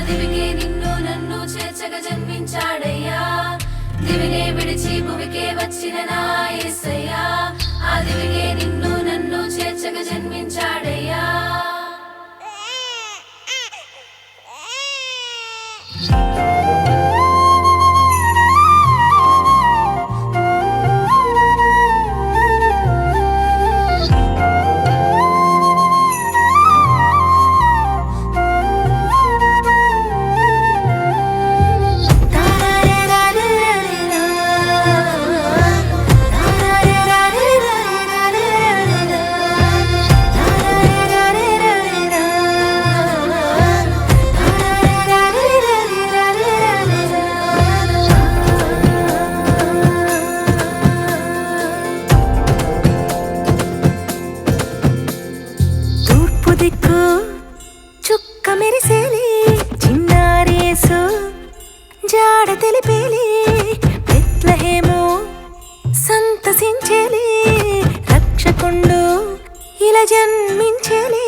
దివికే నిన్ను నన్ను చేర్చగా జన్మించాడయ్యా దివినే విడిచి భువికే వచ్చిన నా యేసయ్యా ఆ దివికే నిన్ను నన్ను చేర్చగా జన్మించాడయ్యా చుక్క మెరిసేలి చిన్నారేసు జాడ తెలిపేలి బెత్లెహేము సంతసించేలి రక్షకుండు ఇలా జన్మించేలి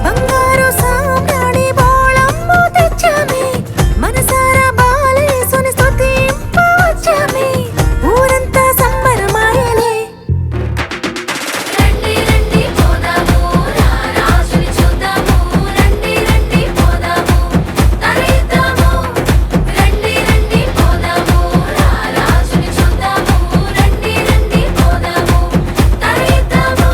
బంగారు సామ్రాణి బోళంబు తెచ్చామే మనసారా బాలయేసుని స్తుతింపవచ్చామే ఊరంతా సంబరమాయలే రండి రండి పోదాము నా రాజుని చూద్దాము రండి రండి పోదాము తరిద్దాము రండి రండి పోదాము నా రాజుని చూద్దాము రండి రండి పోదాము తరిద్దాము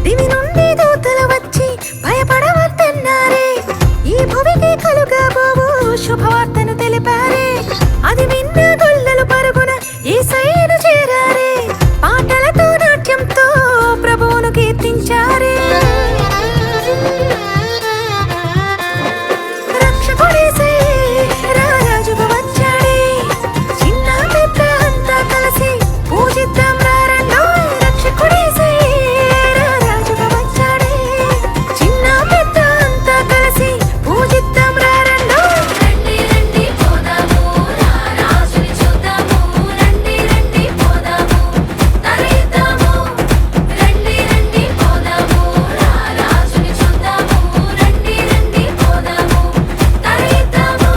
దివి నుండి దూతలు వచ్చి భయపడవద్దన్నారే ఈ భువికి కలుగబోవు శుభవార్తను తెలిపారే అది విన్న గొల్లలు పరుగున యేసయ్యను చేరారే పాటలతో నాట్యంతో ప్రభువును కీర్తించారే రక్షకుడేసయ్యే రారాజుగా వచ్చాడే చిన్న పెద్ద అంతా కలిసి పూజిద్దాం రారండోయ్ రక్షకుడేసయ్యే రారాజుగా వచ్చాడే చిన్న పెద్ద అంతా కలిసి పూజిద్దాం రారండోయ్ రండి రండి పోదాము నా రాజుని చూద్దాము రండి రండి పోదాము తరిద్దాము రండి రండి పోదాము నా రాజుని చూద్దాము రండి రండి పోదాము తరిద్దాము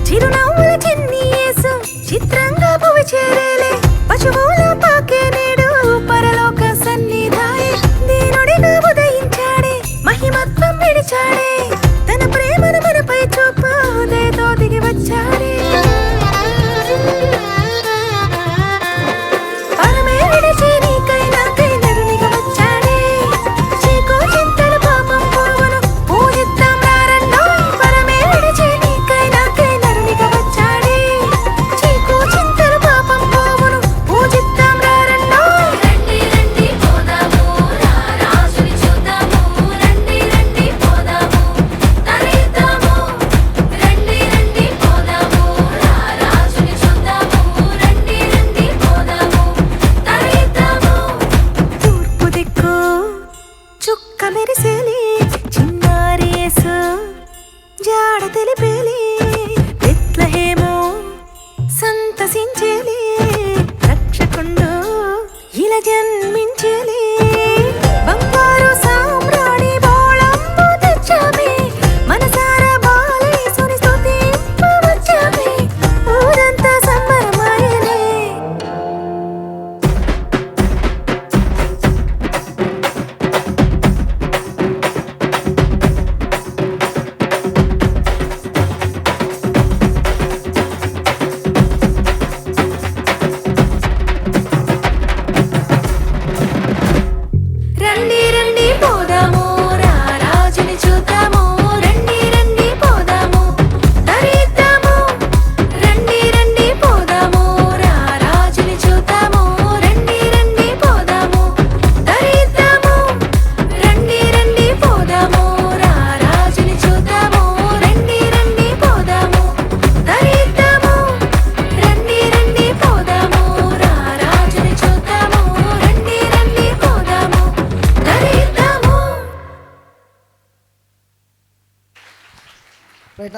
చిరునవ్వుల చిన్ని యేసు చిత్రంగా భువి చేరేలే పశువుల పాకే నేడు పరలోక సన్నిధాయే దీనుడిగా ఉదయించాడే మహిమత్వం విడిచాడే తన ప్రేమను మనపై చూపు దయతో దిగి వచ్చాడే పరమే విడిచి నీకై నాకై నరునిగా వచ్చాడే చీకు చింతలు పాపం పోవును పూజిద్దాం రారండోయ్ పరమే విడిచి నీకై నాకై నరునిగా వచ్చాడే చీకు చింతలు పాపం పోవును పూజిద్దాం రారండోయ్ రండి రండి పోదాము నా రాజుని చూద్దాము రండి రండి పోదాము రైట్